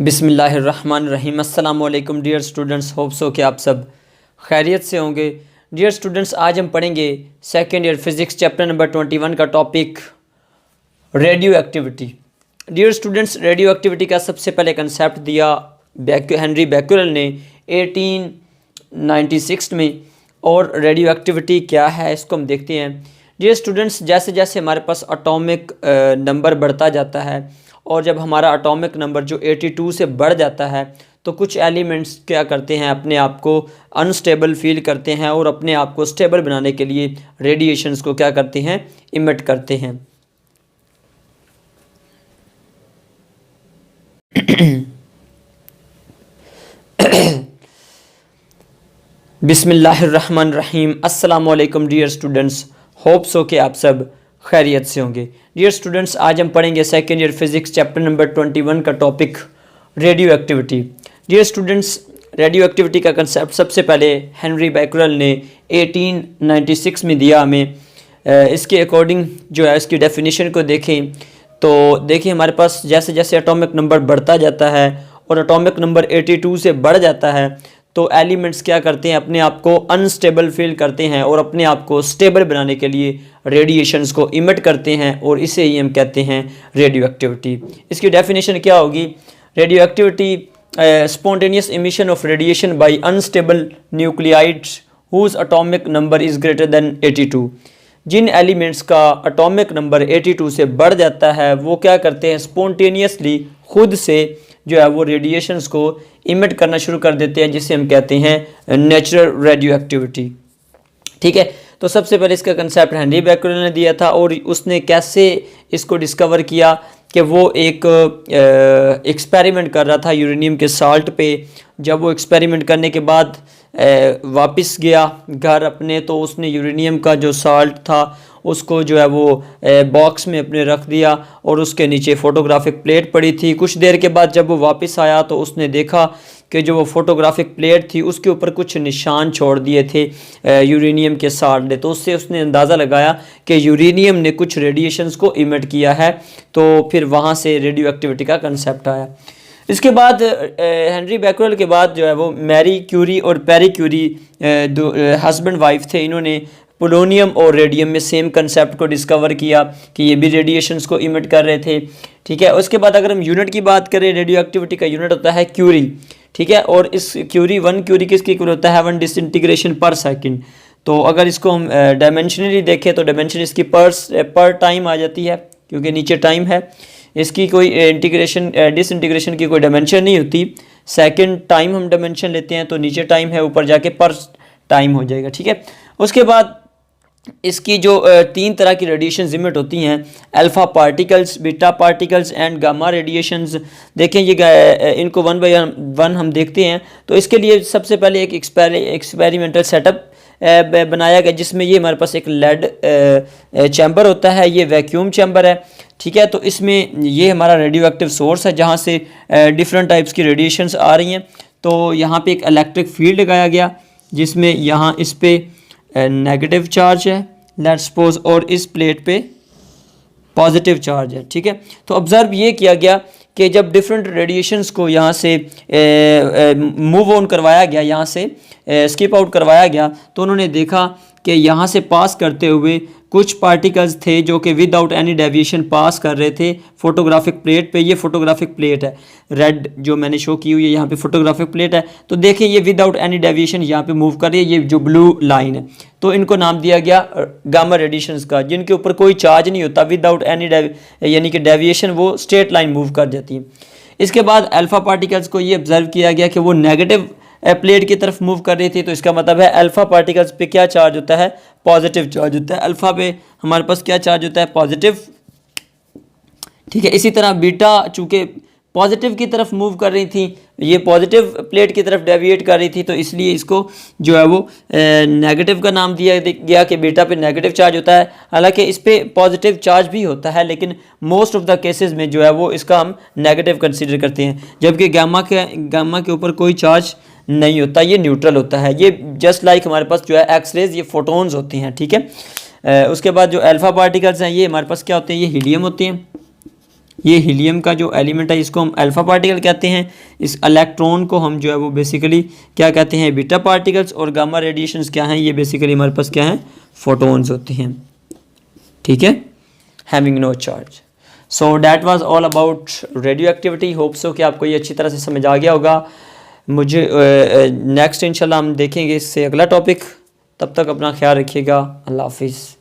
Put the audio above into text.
बिस्मिल्लाहिर्रहमानिर्रहीम। अस्सलाम वालेकुम डियर स्टूडेंट्स, होप सो कि आप सब खैरियत से होंगे। डियर स्टूडेंट्स, आज हम पढ़ेंगे second year physics chapter number 21 का topic radioactivity. Dear students, radioactivity का सबसे पहले कंसेप्ट दिया हेनरी बैक्यूरेल ने 1896 में। और रेडियो एक्टिविटी क्या है इसको हम देखते हैं। डियर स्टूडेंट्स, जैसे जैसे हमारे पास एटॉमिक नंबर बढ़ता जाता है और जब हमारा एटॉमिक नंबर जो 82 से बढ़ जाता है तो कुछ एलिमेंट्स क्या करते हैं, अपने आप को अनस्टेबल फील करते हैं और अपने आप को स्टेबल बनाने के लिए रेडिएशंस को क्या करते हैं, इमिट करते हैं। बिस्मिल्लाहिर्रहमानिर्रहीम। अस्सलाम वालेकुम डियर स्टूडेंट्स, होप सो कि आप सब खैरियत से होंगे। डियर स्टूडेंट्स, आज हम पढ़ेंगे second year physics chapter number 21 का topic radioactivity. Dear students, radioactivity का कंसेप्ट सबसे पहले हेनरी बैक्यूरेल ने 1896 में दिया हमें। इसके अकॉर्डिंग जो है इसकी डेफिनेशन को देखें तो देखिए हमारे पास जैसे जैसे एटॉमिक नंबर बढ़ता जाता है और एटॉमिक नंबर 82 से बढ़ जाता है तो एलिमेंट्स क्या करते हैं, अपने आप को अनस्टेबल फील करते हैं और अपने आप को स्टेबल बनाने के लिए रेडिएशंस को इमिट करते हैं और इसे ही हम कहते हैं रेडियो एक्टिविटी। इसकी डेफिनेशन क्या होगी? Radioactivity spontaneous emission of radiation by unstable nuclides whose atomic number is greater than 82। जिन एलिमेंट्स का एटॉमिक नंबर 82 से बढ़ जाता है वो क्या करते हैं, स्पॉन्टेनियसली खुद से जो है वो रेडिएशंस को इमिट करना शुरू कर देते हैं, जिसे हम कहते हैं नेचुरल रेडियो एक्टिविटी। ठीक है, तो सबसे पहले इसका कंसेप्ट हेनरी बैक्यूरेल ने दिया था और उसने कैसे इसको डिस्कवर किया कि वो एक एक्सपेरिमेंट कर रहा था यूरेनियम के साल्ट पे। जब वो एक्सपेरिमेंट करने के बाद वापस गया घर अपने तो उसने यूरेनियम का जो साल्ट था उसको जो है वो बॉक्स में अपने रख दिया और उसके नीचे फ़ोटोग्राफिक प्लेट पड़ी थी। कुछ देर के बाद जब वो वापस आया तो उसने देखा कि जो वो फ़ोटोग्राफिक प्लेट थी उसके ऊपर कुछ निशान छोड़ दिए थे यूरेनियम के साल्ट ने। तो उससे उसने अंदाज़ा लगाया कि यूरेनियम ने कुछ रेडिएशंस को इमिट किया है। तो फिर वहाँ से रेडियो एक्टिविटी का कंसेप्ट आया। इसके बाद हेनरी बैक्यूरेल के बाद जो है वो मैरी क्यूरी और पेरी क्यूरी हस्बैंड वाइफ थे। इन्होंने पोलोनियम और रेडियम में सेम कंसेप्ट को डिस्कवर किया कि ये भी रेडिएशंस को इमिट कर रहे थे। ठीक है, उसके बाद अगर हम यूनिट की बात करें, रेडियो एक्टिविटी का यूनिट होता है क्यूरी। ठीक है, और इस वन क्यूरी किसकी इक्वल होता है, 1 डिसइंटीग्रेशन पर सेकंड। तो अगर इसको हम डायमेंशनली देखें तो डायमेंशन इसकी पर टाइम आ जाती है क्योंकि नीचे टाइम है। इसकी कोई डिसइंटीग्रेशन की कोई डायमेंशन नहीं होती। सेकंड टाइम हम डायमेंशन लेते हैं तो नीचे टाइम है, ऊपर जाके पर टाइम हो जाएगा। ठीक है, उसके बाद इसकी जो 3 तरह की रेडिएशन इमिट होती हैं, alpha particles, beta particles and gamma radiations. देखें ये इनको 1 बाय 1 हम देखते हैं। तो इसके लिए सबसे पहले एक एक्सपेरिमेंटल सेटअप बनाया गया जिसमें ये हमारे पास एक लेड चैम्बर होता है, ये वैक्यूम चैम्बर है। ठीक है, तो इसमें ये हमारा रेडियो एक्टिव सोर्स है जहाँ से डिफरेंट टाइप्स की रेडिएशंस आ रही हैं। तो यहाँ पे एक इलेक्ट्रिक फील्ड लगाया गया जिसमें यहाँ इस पे नेगेटिव चार्ज है लेट्स सपोज और इस प्लेट पे पॉजिटिव चार्ज है। ठीक है, तो ऑब्ज़र्व ये किया गया कि जब डिफरेंट रेडिएशंस को यहाँ से मूव ऑन करवाया गया, यहाँ से स्किप आउट करवाया गया, तो उन्होंने देखा कि यहाँ से पास करते हुए कुछ पार्टिकल्स थे जो कि विदाउट एनी डेविएशन पास कर रहे थे फोटोग्राफिक प्लेट पे। ये फोटोग्राफिक प्लेट है, रेड जो मैंने शो की हुई है यहाँ पे फोटोग्राफिक प्लेट है। तो देखिए ये विदाउट एनी डेविएशन यहाँ पे मूव कर रही है, ये जो ब्लू लाइन है। तो इनको नाम दिया गया गामा रेडिएशंस का, जिनके ऊपर कोई चार्ज नहीं होता, विदाउट एनी यानी कि डेविएशन वो स्ट्रेट लाइन मूव कर जाती है। इसके बाद अल्फ़ा पार्टिकल्स को ये ऑब्जर्व किया गया कि वो नेगेटिव प्लेट की तरफ मूव कर रही थी। तो इसका मतलब है अल्फ़ा पार्टिकल्स पे क्या चार्ज होता है, पॉजिटिव चार्ज होता है। अल्फ़ा पे हमारे पास क्या चार्ज होता है, पॉजिटिव। ठीक है, इसी तरह बीटा चूँकि पॉजिटिव की तरफ मूव कर रही थी, ये पॉजिटिव प्लेट की तरफ डेविएट कर रही थी, तो इसलिए इसको जो है वो नेगेटिव का नाम दिया गया कि बीटा पे नेगेटिव चार्ज होता है। हालांकि इस पे पॉजिटिव चार्ज भी होता है लेकिन मोस्ट ऑफ द केसेस में जो है वो इसका हम नेगेटिव कंसीडर करते हैं, जबकि गामा के ऊपर कोई चार्ज नहीं होता, ये न्यूट्रल होता है। ये जस्ट लाइक हमारे पास जो है एक्सरेज, ये फोटोन्स होती हैं। ठीक है, उसके बाद जो अल्फ़ा पार्टिकल्स हैं ये हमारे पास क्या होते हैं, ये हीलियम होते हैं। ये हीलियम का जो एलिमेंट है इसको हम अल्फा पार्टिकल कहते हैं। इस इलेक्ट्रॉन को हम जो है वो बेसिकली क्या कहते हैं, बीटा पार्टिकल्स। और गामा रेडिएशंस क्या हैं, ये बेसिकली हमारे पास क्या हैं, फोटोन्स होते हैं। ठीक है, having no charge. So that was all about radioactivity. Hope so कि आपको ये अच्छी तरह से समझ आ गया होगा। मुझे नेक्स्ट इंशाल्लाह हम देखेंगे इससे अगला टॉपिक। तब तक अपना ख्याल रखिएगा। अल्लाह हाफिज़।